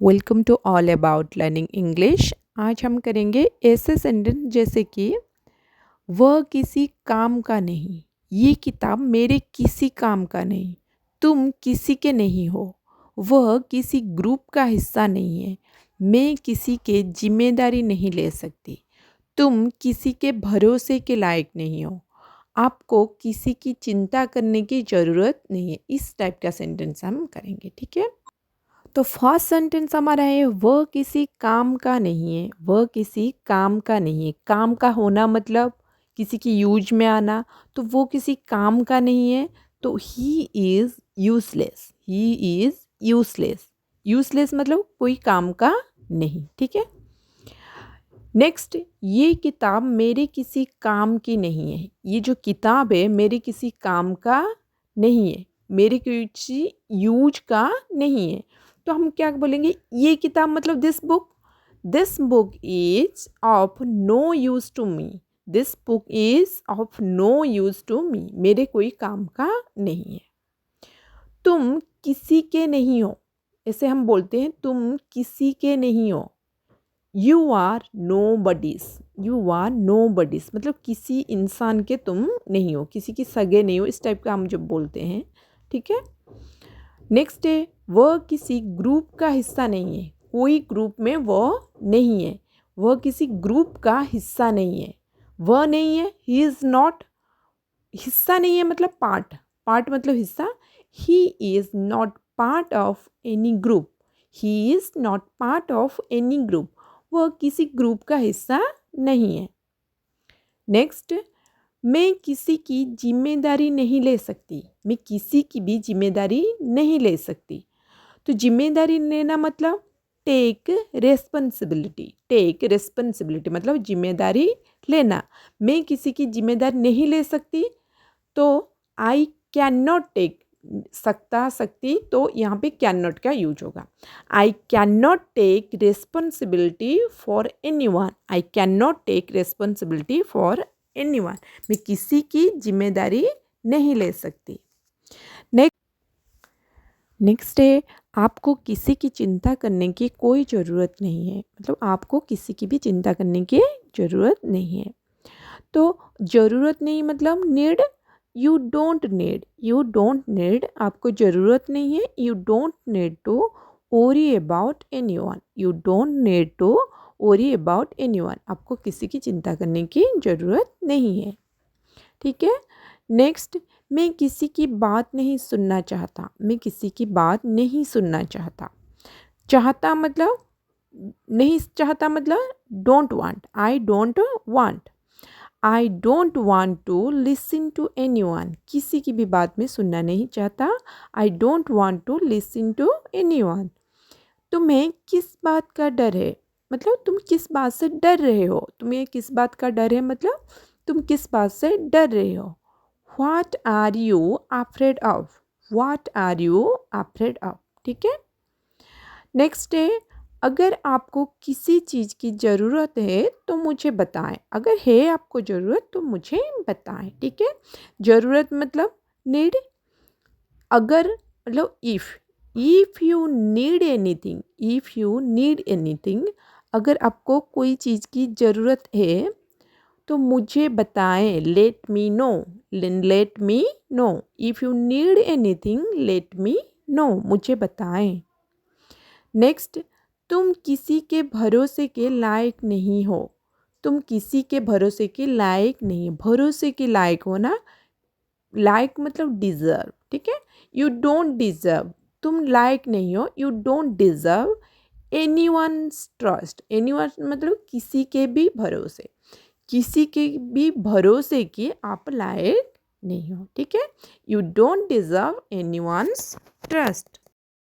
Welcome to all about learning English. आज हम करेंगे ऐसे सेंटेंस जैसे कि वह किसी काम का नहीं, ये किताब मेरे किसी काम का नहीं, तुम किसी के नहीं हो, वह किसी ग्रुप का हिस्सा नहीं है, मैं किसी के जिम्मेदारी नहीं ले सकती, तुम किसी के भरोसे के लायक नहीं हो, आपको किसी की चिंता करने की ज़रूरत नहीं है। इस टाइप का सेंटेंस हम करेंगे, ठीक है। तो फर्स्ट सेंटेंस हमारा है वह किसी काम का नहीं है, वह किसी काम का नहीं है। काम का होना मतलब किसी की यूज में आना, तो वो किसी काम का नहीं है, तो he is useless, he is useless. Useless मतलब कोई काम का नहीं, ठीक है। नेक्स्ट, ये किताब मेरे किसी काम की नहीं है। ये जो किताब है मेरे किसी काम का नहीं है, मेरे किसी यूज का नहीं है। तो हम क्या बोलेंगे, ये किताब मतलब this book is of no use to me, this book is of no use to me, मेरे कोई काम का नहीं है। तुम किसी के नहीं हो, ऐसे हम बोलते हैं तुम किसी के नहीं हो। You are no buddies, you are no buddies मतलब किसी इंसान के तुम नहीं हो, किसी की सगे नहीं हो, इस टाइप का हम जब बोलते हैं, ठीक है। नेक्स्ट है वह किसी ग्रुप का हिस्सा नहीं है, कोई ग्रुप में वह नहीं है, वह किसी ग्रुप का हिस्सा नहीं है, वह नहीं है, ही इज़ नॉट, हिस्सा नहीं है मतलब पार्ट, पार्ट मतलब हिस्सा, he is not part of any group, he is not part of any group, वह किसी ग्रुप का हिस्सा नहीं है। नेक्स्ट, मैं किसी की जिम्मेदारी नहीं ले सकती, मैं किसी की भी जिम्मेदारी नहीं ले सकती। तो जिम्मेदारी लेना मतलब टेक रेस्पॉन्सिबिलिटी, टेक रेस्पॉन्सिबिलिटी मतलब जिम्मेदारी लेना। मैं किसी की जिम्मेदारी नहीं ले सकती, तो आई कैन नॉट टेक, सकता सकती, तो यहाँ पे कैन नॉट का यूज होगा। I can not take responsibility for any one, I can not take responsibility for any one, मैं किसी की जिम्मेदारी नहीं ले सकती। नेक्स्ट है आपको किसी की चिंता करने की कोई ज़रूरत नहीं है, मतलब आपको किसी की भी चिंता करने की ज़रूरत नहीं है। तो ज़रूरत नहीं मतलब need, you don't need, you don't need, आपको ज़रूरत नहीं है, you don't need to worry about any one, you don't need to worry about any one, आपको किसी की चिंता करने की ज़रूरत नहीं है, ठीक है। नेक्स्ट, मैं किसी की बात नहीं सुनना चाहता, मैं किसी की बात नहीं सुनना चाहता। चाहता मतलब नहीं चाहता मतलब don't want, I don't want, I don't want to listen to any one, किसी की भी बात में सुनना नहीं चाहता, I don't want to listen to any one. तुम्हें किस बात का डर है, मतलब तुम किस बात से डर रहे हो, तुम्हें किस बात का डर है मतलब तुम किस बात से डर रहे हो। What are you afraid of? What are you afraid of? ठीक है। नेक्स्ट है अगर आपको किसी चीज़ की ज़रूरत है तो मुझे बताएं, अगर है आपको ज़रूरत तो मुझे बताएं, ठीक है। ज़रूरत मतलब नीड, अगर मतलब if you need anything, if you need anything, अगर आपको कोई चीज़ की ज़रूरत है तो मुझे बताएं, let me know, let me know, if you need anything let me know, मुझे बताएं। नेक्स्ट, तुम किसी के भरोसे के लायक नहीं हो, तुम किसी के भरोसे के लायक नहीं, भरोसे के लायक होना, लायक मतलब डिज़र्व, ठीक है। यू डोंट डिज़र्व, तुम लायक नहीं हो, you don't deserve anyone's trust, anyone मतलब किसी के भी भरोसे, किसी के भी भरोसे के आप लायक नहीं हो, ठीक है। You don't deserve anyone's trust.